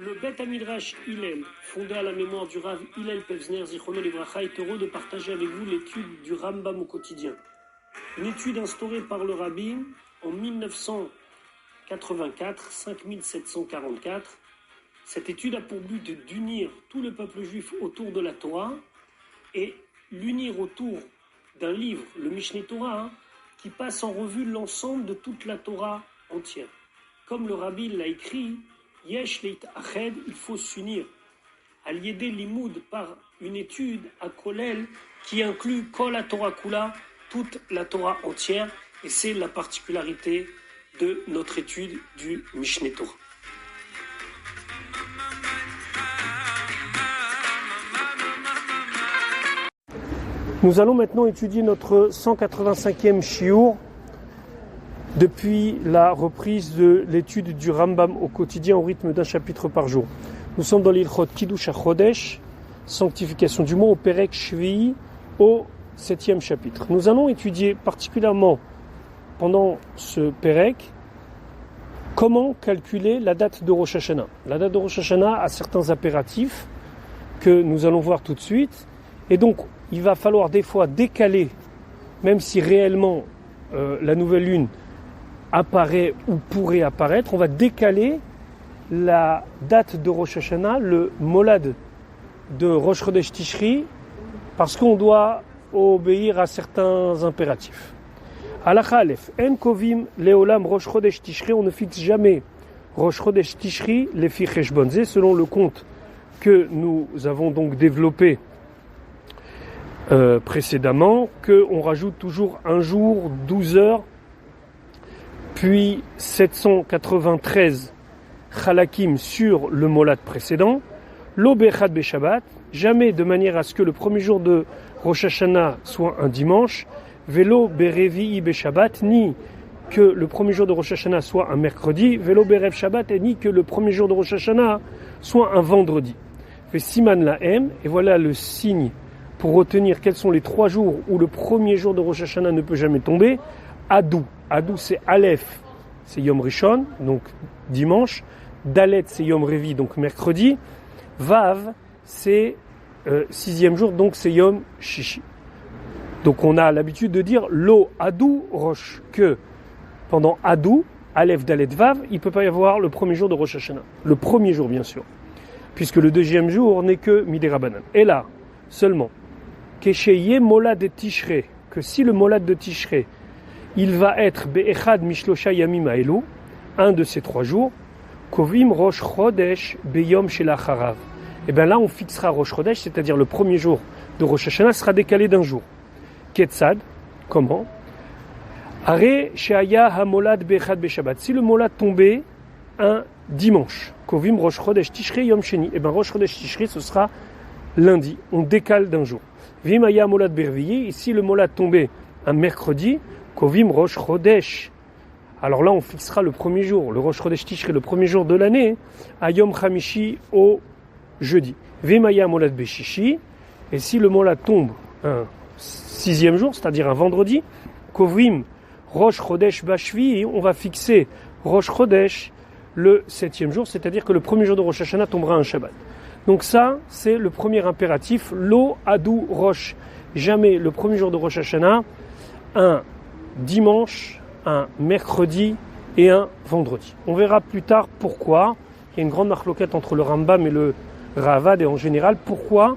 Le Bet Midrash Hillel, fondé à la mémoire du Rav Hillel Pevzner Zichrono Livracha, est heureux de partager avec vous l'étude du Rambam au quotidien. Une étude instaurée par le Rabbi en 1984, 5744. Cette étude a pour but d'unir tout le peuple juif autour de la Torah et l'unir autour d'un livre, le Mishneh Torah, qui passe en revue l'ensemble de toute la Torah entière. Comme le Rabbi l'a écrit, Yesh leit ached, il faut s'unir. Al-Yedé Limoud par une étude à Kolel qui inclut Kol la Torah Kula, toute la Torah entière, et c'est la particularité de notre étude du Mishneh Torah. Nous allons maintenant étudier notre 185e shiur depuis la reprise de l'étude du Rambam au quotidien au rythme d'un chapitre par jour. Nous sommes dans l'Ilchot Kiddush HaChodesh, sanctification du mois, au Perek Shvi'i, au 7e chapitre. Nous allons étudier particulièrement pendant ce Perek comment calculer la date de Rosh Hashanah. La date de Rosh Hashanah a certains impératifs que nous allons voir tout de suite, et donc il va falloir des fois décaler, même si réellement la nouvelle lune apparaît ou pourrait apparaître, on va décaler la date de Rosh Hashanah, le molad de Rosh Chodesh Tishri, parce qu'on doit obéir à certains impératifs. Halakha Aleph, En Kovim Leolam Rosh Chodesh Tishri, on ne fixe jamais Rosh Chodesh Tishri lefi Cheshbon Zeh, selon le compte que nous avons donc développé précédemment, qu'on rajoute toujours un jour, 12 heures, puis 793 chalakim sur le molad précédent, lo bechad beshabbat, jamais de manière à ce que le premier jour de Rosh Hashanah soit un dimanche, velo berevi'i beshabbat, ni que le premier jour de Rosh Hashanah soit un mercredi, velo berev shabbat, et ni que le premier jour de Rosh Hashanah soit un vendredi. Fait siman lahem, et voilà le signe pour retenir quels sont les 3 jours où le premier jour de Rosh Hashanah ne peut jamais tomber. Adou. Adou, c'est Aleph, c'est Yom Rishon, donc dimanche. Dalet, c'est Yom Revi, donc mercredi. Vav, c'est 6e jour, donc c'est Yom Shishi. Donc on a l'habitude de dire Lo Adou Rosh, que pendant Adou, Aleph, Dalet, Vav, il ne peut pas y avoir le premier jour de Rosh Hashanah. Le premier jour, bien sûr, puisque le 2e jour n'est que Midei Rabbanan. Et là, seulement, Kesheye Molad de Tishrei, que si le Molad de Tishrei, il va être Be'echad Mishlosha Yamim Haelu, un de ces 3 jours, Kovim Rosh Chodesh Beyom Shelacharav. Et bien là, on fixera Rosh Chodesh, c'est-à-dire le premier jour de Rosh Hashanah sera décalé d'un jour. Ketzad, comment? Are Sheaya HaMolad Be'echad Be'Shabbat. Si le Molad tombait un dimanche, Kovim Rosh Chodesh Tishrei Yom Sheni. Et bien Rosh Chodesh Tishrei, ce sera lundi. On décale d'un jour. Vimaya Molad Berviyi. Ici, le Molad tombait un mercredi, Kovim Rosh Chodesh. Alors là, on fixera le premier jour, le Rosh Chodesh Tishri, le premier jour de l'année, à Yom Chamishi au jeudi. Vimaya Molad Beshishi. Et si le Molad tombe un 6e jour, c'est-à-dire un vendredi, Kovim Rosh Chodesh Bashvi, on va fixer Rosh Chodesh le 7e jour, c'est-à-dire que le premier jour de Rosh Hashanah tombera un Shabbat. Donc ça, c'est le premier impératif, Lo Adou Rosh. Jamais le premier jour de Rosh Hashanah, un dimanche, un mercredi et un vendredi. On verra plus tard pourquoi. Il y a une grande marloquette entre le Rambam et le Ravad, et en général, pourquoi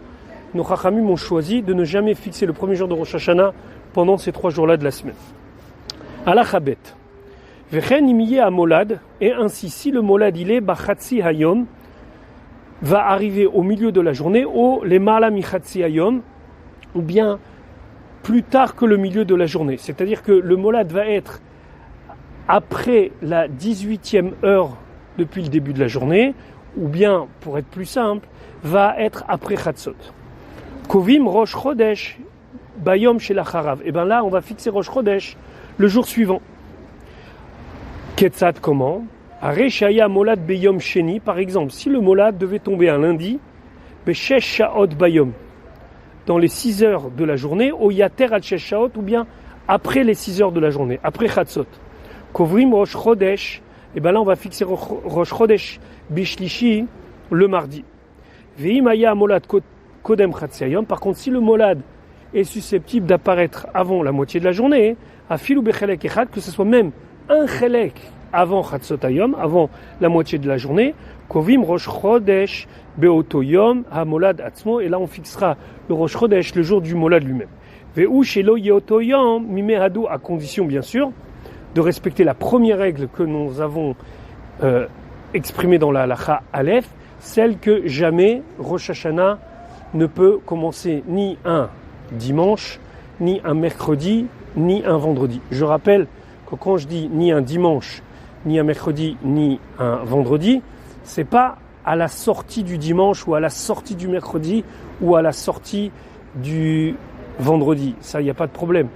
nos Chachamim ont choisi de ne jamais fixer le premier jour de Rosh Hashanah pendant ces 3 jours-là de la semaine. Alachabet. Vechen imiye à Molad, et ainsi, si le Molad il est Bachatsi Hayom, va arriver au milieu de la journée, au Lemala Michatsi Hayom, ou bien plus tard que le milieu de la journée. C'est-à-dire que le Molad va être après la 18e heure depuis le début de la journée, ou bien, pour être plus simple, va être après Chatzot. Kovim Rosh Chodesh Bayom Shelacharav. Et bien là, on va fixer Rosh Chodesh le jour suivant. Ketzad comment? Areshaya Molad Beyom Sheni, par exemple, si le Molad devait tomber un lundi, Beshesh Shaot Bayom, dans les 6 heures de la journée, au Yater al Shesh Shaot, ou bien après les 6 heures de la journée, après Chatzot. Kovrim Rosh Chodesh, et bien là on va fixer Rosh Chodesh Bishlishi le mardi. Veimaya molad kodem chatzayom. Par contre, si le molad est susceptible d'apparaître avant la moitié de la journée, à filou bechelek echad, que ce soit même un chelek avant chatzotayom, avant la moitié de la journée, kovim rosh chodesh beotoyom ha molad atzmo, et là on fixera le rosh chodesh, le jour du molad lui-même. Ve'u shelo yeotoyom mime hadou, à condition bien sûr de respecter la première règle que nous avons exprimée dans la halacha Aleph, celle que jamais Rosh Hashanah ne peut commencer ni un dimanche, ni un mercredi, ni un vendredi. Je rappelle que quand je dis ni un dimanche, ni un mercredi, ni un vendredi, c'est pas à la sortie du dimanche ou à la sortie du mercredi ou à la sortie du vendredi. Ça, il n'y a pas de problème.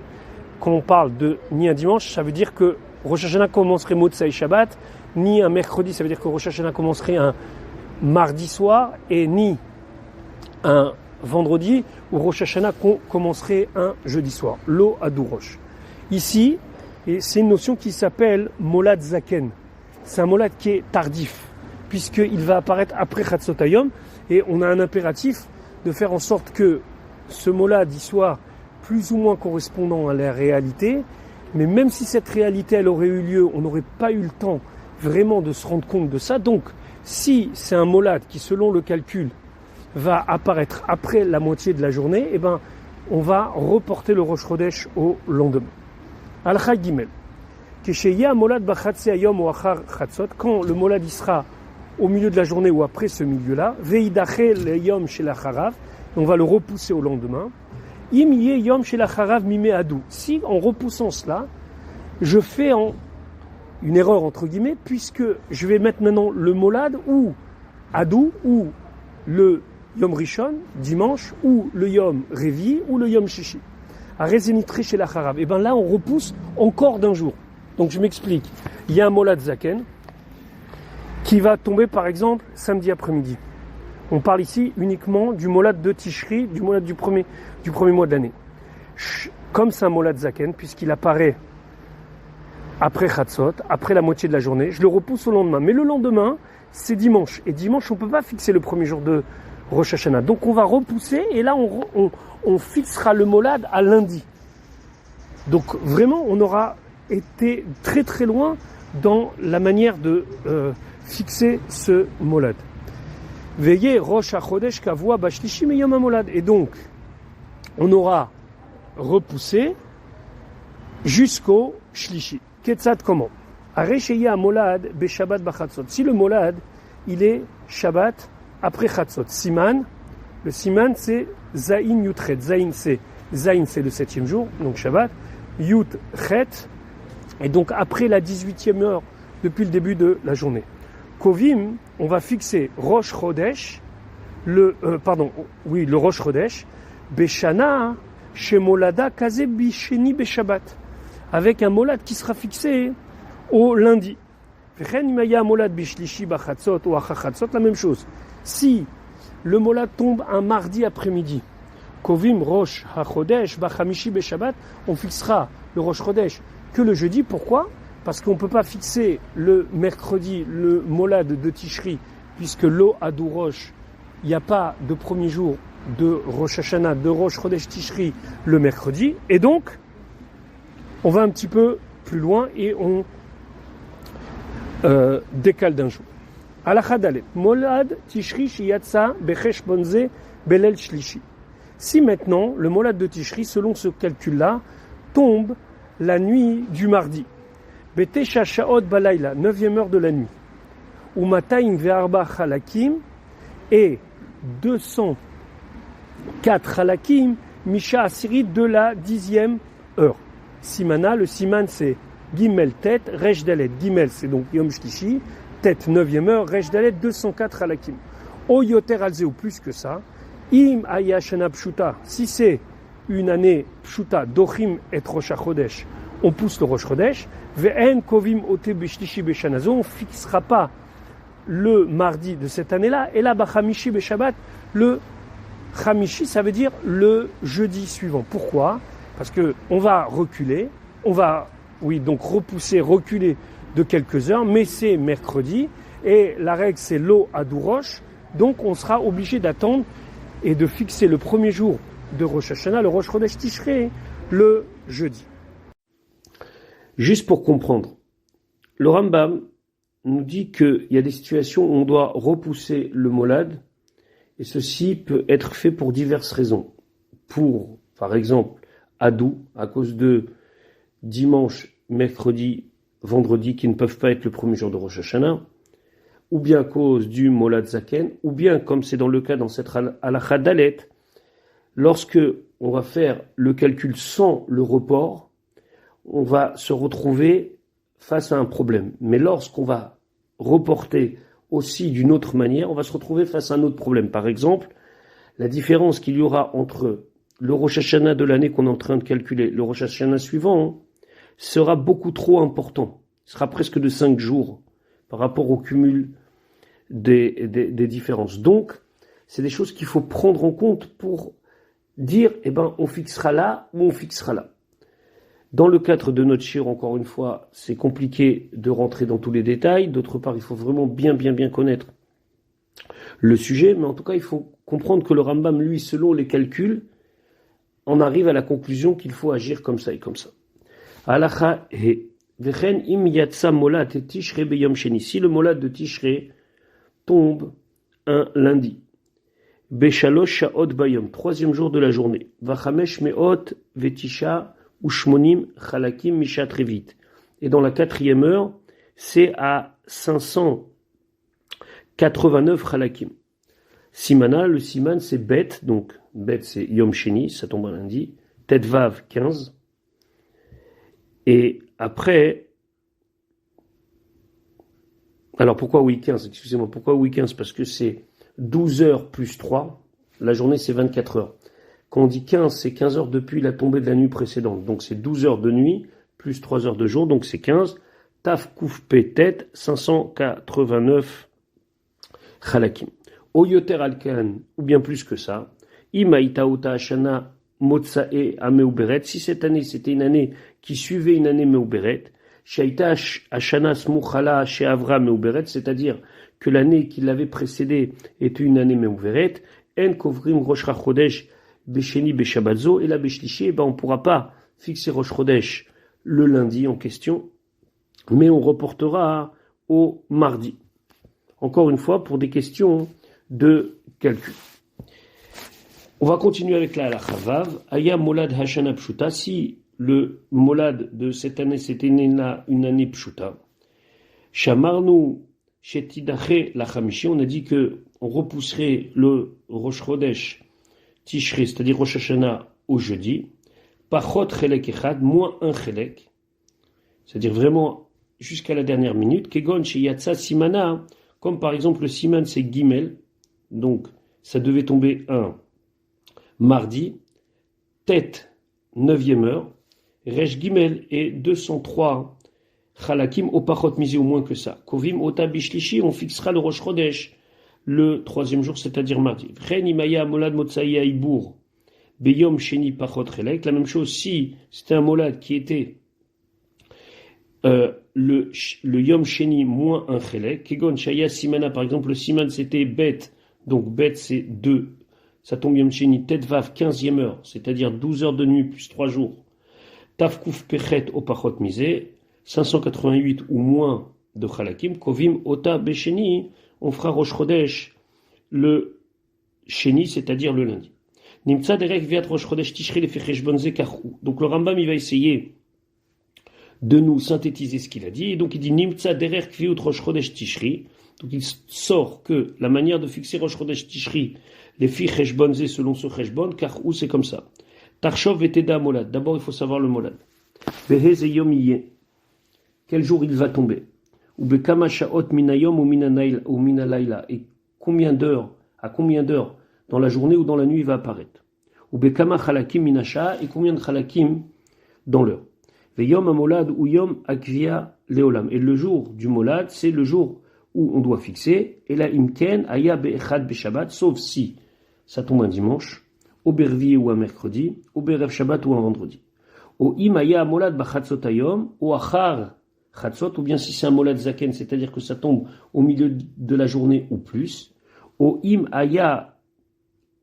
Quand on parle de ni un dimanche, ça veut dire que Rosh Hashanah commencerait Motzei Shabbat, ni un mercredi, ça veut dire que Rosh Hashanah commencerait un mardi soir, et ni un vendredi où Rosh Hashanah commencerait un jeudi soir. Lo Adou Rosh. Ici, et c'est une notion qui s'appelle Molad Zaken. C'est un molad qui est tardif, puisqu'il va apparaître après Chatzotayom, et on a un impératif de faire en sorte que ce molad y soit plus ou moins correspondant à la réalité, mais même si cette réalité elle aurait eu lieu, on n'aurait pas eu le temps vraiment de se rendre compte de ça. Donc, si c'est un molad qui, selon le calcul, va apparaître après la moitié de la journée, eh ben, on va reporter le Rosh Chodesh au lendemain. Al-Chag Gimel. Quand le molad y sera au milieu de la journée ou après ce milieu-là, on va le repousser au lendemain. Si en repoussant cela, je fais une erreur entre guillemets, puisque je vais mettre maintenant le molad ou adou, ou le yom rishon, dimanche, ou le yom revi, ou le yom shishi. À Rezenitre chez la Charav. Et bien là, on repousse encore d'un jour. Donc je m'explique. Il y a un molad zaken qui va tomber par exemple samedi après-midi. On parle ici uniquement du molad de Tishri, du molad du premier mois de l'année. Comme c'est un molad zaken, puisqu'il apparaît après Chatzot, après la moitié de la journée, je le repousse au lendemain. Mais le lendemain, c'est dimanche. Et dimanche, on ne peut pas fixer le premier jour de Rosh Hashanah. Donc on va repousser, et là on fixera le molad à lundi. Donc vraiment, on aura été très très loin dans la manière de fixer ce molad. Veillez Rosh HaChodesh Kavua Bashlishi Meyom HaMolad. Et donc, on aura repoussé jusqu'au Shlishi. Ketzad comment? Aresheya HaMolad Beshabbat Bachatzot. Si le molad, il est Shabbat après Chatzot. Siman, le Siman c'est Zain Yutchet. Zain c'est le 7e jour, donc Shabbat. Yutchet, et donc après la 18e heure, depuis le début de la journée. Kovim, on va fixer Rosh Chodesh, le Rosh Chodesh, Beshana, Shemolada, Kaze Bisheni Beshabbat, avec un molad qui sera fixé au lundi. Vechen Imaya Molad Bishlishi Bachatzot ou Achachatzot, la même chose. Si le molad tombe un mardi après-midi, Kovim Rosh HaChodesh Bachamishi Beshabbat, on fixera le Rosh Chodesh que le jeudi. Pourquoi? Parce qu'on ne peut pas fixer le mercredi le molad de Tishri, puisque Lo Adou Rosh, il n'y a pas de premier jour de Rosh Hashanah, de Rosh Chodesh Tishri le mercredi. Et donc, on va un petit peu plus loin et on décale d'un jour. Halakha Daled, Molad Tishri Shiyatsa Bechesh Bonze Belel Shlishi. Si maintenant, le molad de Tishri, selon ce calcul-là, tombe la nuit du mardi, Betesha Shaot Balayla, 9e heure de la nuit, Umataim Ve'arba Chalakim, et 204 Chalakim, Misha Asiri de la 10e heure. Simana, le Siman c'est Gimel Tet, Resh Dalet. Gimel c'est donc Yom Shlishi, Tet 9e heure, Resh Dalet 204 Chalakim. O Yoter Alze, ou plus que ça, Im Ayashana Pshuta, si c'est une année Pshuta, Dochim et Rosh HaChodesh, on pousse le Rosh Chodesh, Ve'en Kovim Ote Beshlishi Beshanazo, on ne fixera pas le mardi de cette année-là, et là, Bachamishi Beshabbat, le Chamishi, ça veut dire le jeudi suivant. Pourquoi? Parce qu'on va reculer, donc reculer de quelques heures, mais c'est mercredi, et la règle c'est Lo Adou Rosh, Donc on sera obligé d'attendre et de fixer le premier jour de Rosh Hashanah, le Rosh Chodesh Tishrei, le jeudi. Juste pour comprendre, le Rambam nous dit qu'il y a des situations où on doit repousser le molad, et ceci peut être fait pour diverses raisons. Pour, par exemple, Hadou, à cause de dimanche, mercredi, vendredi, qui ne peuvent pas être le premier jour de Rosh Hashanah, ou bien à cause du molad zaken, ou bien, comme c'est dans le cas dans cette halakha dalet, lorsque on va faire le calcul sans le report, on va se retrouver face à un problème. Mais lorsqu'on va reporter aussi d'une autre manière, on va se retrouver face à un autre problème. Par exemple, la différence qu'il y aura entre le Rosh Hashanah de l'année qu'on est en train de calculer, le Rosh Hashanah suivant, sera beaucoup trop important. Il sera presque de 5 jours par rapport au cumul des différences. Donc, c'est des choses qu'il faut prendre en compte pour dire, on fixera là ou on fixera là. Dans le cadre de notre shir, encore une fois, c'est compliqué de rentrer dans tous les détails. D'autre part, il faut vraiment bien connaître le sujet. Mais en tout cas, il faut comprendre que le Rambam, lui, selon les calculs, on arrive à la conclusion qu'il faut agir comme ça et comme ça. Halacha he. Vechen im yatsa molad tishrei beyom sheni. Si le molad de Tishrei tombe un lundi. Beshalosh shaot bayom. 3e jour de la journée. Vachamesh meot vetisha Ushmonim Chalakim Mishat Revit. Et dans la 4e heure, c'est à 589 Chalakim. Simana, le Siman, c'est Bet, donc Bet c'est Yom Sheni, ça tombe un lundi. Tetvav 15. Et après, alors pourquoi oui 15? Excusez-moi, pourquoi oui 15? Parce que c'est 12 heures plus 3, la journée c'est 24 heures. Quand on dit 15, c'est 15 heures depuis la tombée de la nuit précédente. Donc c'est 12 heures de nuit, plus 3 heures de jour, donc c'est 15. Taf Kouf Petet, 589 Chalakim. Oyoter Alkan, ou bien plus que ça. Imaïtaouta Ashana Motsae Ameuberet. Si cette année, c'était une année qui suivait une année Meuberet, Shaita Ashana Smuchala Sheavra Meuberet, c'est-à-dire que l'année qui l'avait précédée était une année Meuberet, En Kovrim Rosh Chodesh Besheni Beshabazo, et la Beshlishi, on ne pourra pas fixer Rosh Chodesh le lundi en question, mais on reportera au mardi. Encore une fois, pour des questions de calcul. On va continuer avec la halakha vav. Aya molad hashana pshuta. Si le molad de cette année, c'était une année pshuta. Shamarnu shetidache la chamishi. On a dit que on repousserait le Rosh Chodesh Tishrei, c'est-à-dire Rosh Hashanah au jeudi. Pachot chelek echad, moins un chelek. C'est-à-dire vraiment jusqu'à la dernière minute. Kegon sheyatsa simana, comme par exemple le siman c'est Gimel, donc ça devait tomber un mardi, Tet 9e heure, Resh Gimel et 203 Chalakim au pachot misé au moins que ça. Kovim ota bishlishi, on fixera le Rosh Chodesh le 3e jour, c'est-à-dire mardi. Vren imaya molad motsaïa ibour beyom sheni pachot chelek. La même chose si c'était un molad qui était le Yom Sheni moins un Chelek. Kegon Shaya Simana, par exemple, le Siman c'était Bet, donc Bet c'est 2. Ça tombe Yom Sheni, Tetvav 15e heure, c'est-à-dire 12 heures de nuit plus 3 jours. Tafkouf Pechet au Pachot Misé, 588 ou moins de Chalakim. Kovim Ota Besheni, on fera Rosh Chodesh le Sheni, c'est-à-dire le lundi. Nimtza Derek Viat Rosh Chodesh Tishrei le Fechesh Bonze Karou. Donc le Rambam il va essayer de nous synthétiser ce qu'il a dit. Et donc il dit Nimtza derer kviut Rosh Chodesh Tishri. Donc il sort que la manière de fixer Rosh Chodesh Tishri, les filles Cheshbonze selon ce Cheshbon, car où c'est comme ça. Tarshov veteda molad. D'abord il faut savoir le molad. Beheze yom yeh. Quel jour il va tomber. Ou bekama shaot minayom ou minalayla. Et combien d'heures, à combien d'heures dans la journée ou dans la nuit il va apparaître. Ou bekama chalakim minasha. Et combien de chalakim dans l'heure. Yom amolad ou yom akvia leolam. Et le jour du molad, c'est le jour où on doit fixer. Et la imken aya be'echad be'shabbat, sauf si ça tombe un dimanche, au bervier ou un mercredi, au berev shabbat ou un vendredi. Au im aya amolad b'chatzot ayom, au achar chatzot, ou bien si c'est un molad zaken, c'est-à-dire que ça tombe au milieu de la journée ou plus. O im aya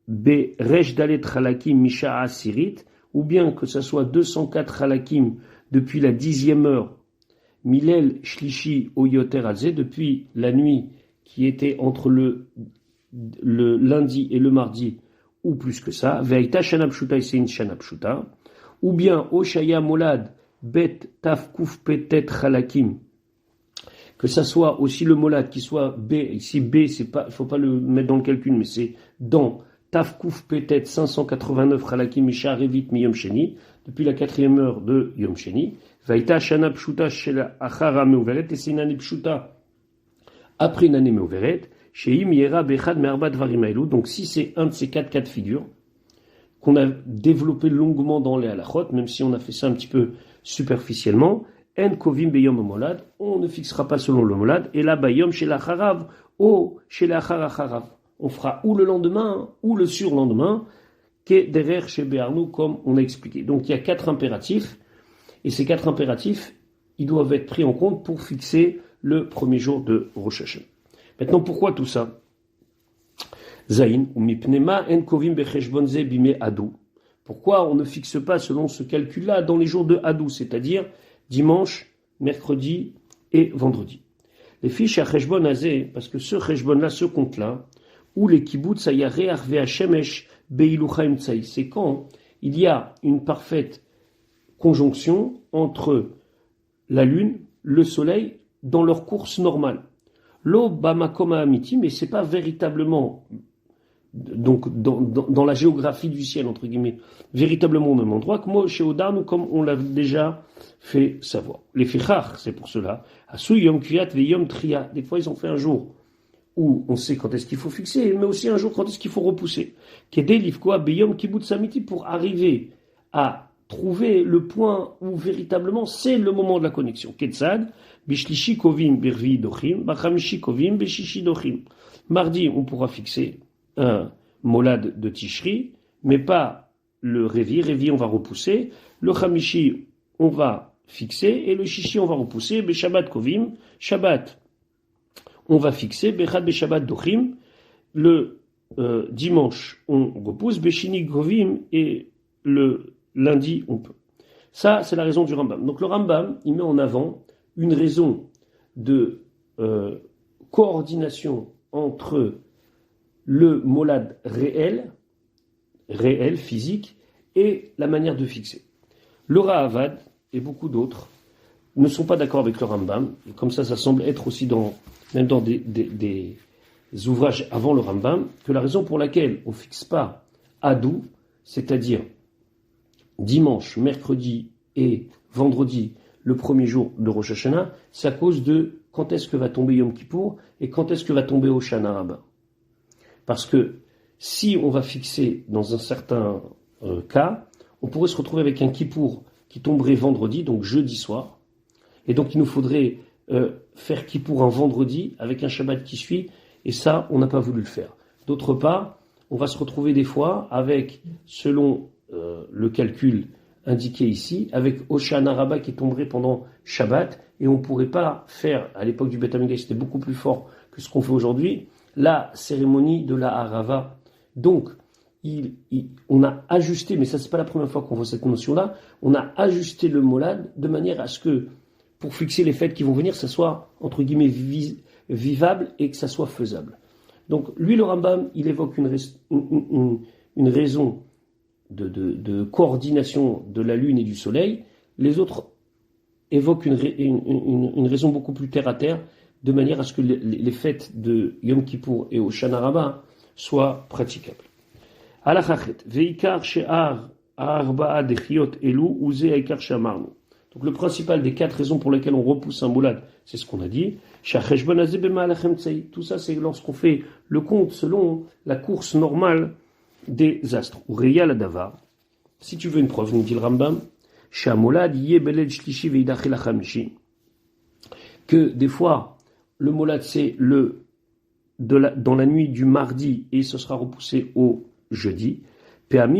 be resh dalet chalakim misha asirit, ou bien que ça soit 204 chalakim depuis la 10e heure, milel shlishi o yoter alze, depuis la nuit qui était entre le lundi et le mardi, ou plus que ça, ve'aita shana pshuta, et c'est une shana pshuta, ou bien oshaya molad bet tafkuf petet chalakim, que ça soit aussi le molad qui soit B, ici B, c'est pas, il faut pas le mettre dans le calcul, mais c'est dans Tafkouf Petet 589 Chalakim Misha Revit mi Yom Sheni, depuis la 4e heure de Yom Sheni, Vaïta Shana Pshuta Shel Achara Meuveret, et c'est une année Pshuta après une année Meuveret, Sheim Yera Bechad Merbat Varimailou, donc si c'est un de ces 4 cas de figure, qu'on a développé longuement dans les halachot, même si on a fait ça un petit peu superficiellement, En kovim beyom molad, on ne fixera pas selon le molad, et là bayom chez la charav, ou chez la charav. On fera ou le lendemain, ou le surlendemain, que derrière chez Béarnou, comme on a expliqué. Donc il y a 4 impératifs, et ces 4 impératifs, ils doivent être pris en compte pour fixer le premier jour de Rosh Hashanah. Maintenant, pourquoi tout ça? Zayin, ou mipnema en kovim becheshbon ze bime adou. Pourquoi on ne fixe pas selon ce calcul-là dans les jours de Hadou, c'est-à-dire dimanche, mercredi et vendredi. Les fiches à Cheshbon Azé, parce que ce Cheshbon-là, ce compte-là, où les kibbutz ayare arve hashemesh beiluchaim tsai, c'est quand il y a une parfaite conjonction entre la lune, le soleil, dans leur course normale. Lo bamakoma amiti, mais c'est pas véritablement, donc dans la géographie du ciel, entre guillemets, véritablement au même endroit que moi, chez Odarn, comme on l'a déjà fait savoir. Les fichar, c'est pour cela. Asu yom kriyat ve yom tria. Des fois, ils ont fait un jour où on sait quand est-ce qu'il faut fixer, mais aussi un jour quand est-ce qu'il faut repousser. Kedei livkoa beyom kibbutz amiti, pour arriver à trouver le point où véritablement c'est le moment de la connexion. Ketzad, bishlishi kovim birvi dochim, bachamishi kovim beshishi dochim. Mardi, on pourra fixer un molad de Tishri, mais pas le Révi. Révi, on va repousser. Le Chamishi, on va fixer. Et le Shishi, on va repousser. Beshabbat Kovim. Shabbat, on va fixer. Bechad Beshabbat Dochim. Le dimanche, on repousse. Beshini Kovim. Et le lundi, on peut. Ça, c'est la raison du Rambam. Donc le Rambam, il met en avant une raison de coordination entre le molad réel, physique, et la manière de fixer. Le Ra'avad et beaucoup d'autres ne sont pas d'accord avec le Rambam, et comme ça semble être aussi même dans des ouvrages avant le Rambam, que la raison pour laquelle on ne fixe pas Hadou, c'est-à-dire dimanche, mercredi et vendredi, le premier jour de Rosh Hashanah, c'est à cause de quand est-ce que va tomber Yom Kippour et quand est-ce que va tomber Hoshana Rabbah. Parce que si on va fixer dans un certain cas, on pourrait se retrouver avec un Kippour qui tomberait vendredi, donc jeudi soir. Et donc il nous faudrait faire Kippour un vendredi avec un Shabbat qui suit. Et ça, on n'a pas voulu le faire. D'autre part, on va se retrouver des fois avec, selon le calcul indiqué ici, avec Hoshana Rabbah qui tomberait pendant Shabbat. Et on ne pourrait pas faire, à l'époque du Beth Amikdash, c'était beaucoup plus fort que ce qu'on fait aujourd'hui, la cérémonie de la Harava. Donc, on a ajusté, mais ça c'est pas la première fois qu'on voit cette notion-là, on a ajusté le molad de manière à ce que, pour fixer les fêtes qui vont venir, ça soit, entre guillemets, vivable et que ça soit faisable. Donc, lui, le Rambam, il évoque une raison de coordination de la lune et du soleil. Les autres évoquent une raison beaucoup plus terre à terre, de manière à ce que les fêtes de Yom Kippour et Hoshana Rabbah soient praticables. Alachachet, veikar she'ar arba'a dechiot elu uze aikar she'amarnu. Donc le principal des 4 raisons pour lesquelles on repousse un moulad, c'est ce qu'on a dit. Shacheshbon azeh b'ma'alachem tsei. Tout ça, c'est lorsqu'on fait le compte selon la course normale des astres. Ureya la davar. Si tu veux une preuve, nous dit le Rambam, she'amolad yeh beled shlishi veidachel hachamishi. Que des fois, le molad, c'est dans la nuit du mardi et ce sera repoussé au jeudi. Parce que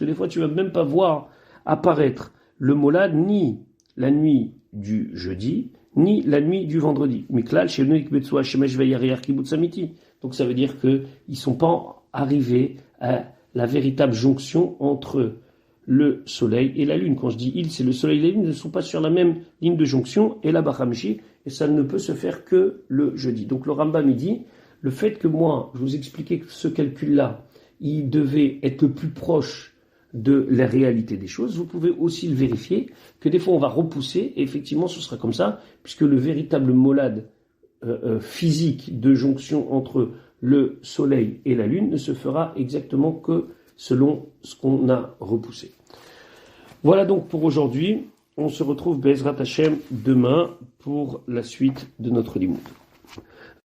des fois, tu ne vas même pas voir apparaître le molad ni la nuit du jeudi, ni la nuit du vendredi. Miklal, Shenuik Betsua, Shemesh Veyariach Kibbutz Amiti. Donc ça veut dire qu'ils ne sont pas arrivés à la véritable jonction entre le soleil et la lune. Quand je dis ils, c'est le soleil et la lune ne sont pas sur la même ligne de jonction, et la Bachamshi, et ça ne peut se faire que le jeudi. Donc le Rambam il dit, le fait que moi, je vous expliquais que ce calcul-là, il devait être le plus proche de la réalité des choses, vous pouvez aussi le vérifier, que des fois on va repousser, et effectivement ce sera comme ça, puisque le véritable molad physique de jonction entre le soleil et la lune ne se fera exactement que selon ce qu'on a repoussé. Voilà donc pour aujourd'hui. On se retrouve Be'ezrat Hashem demain pour la suite de notre limoud.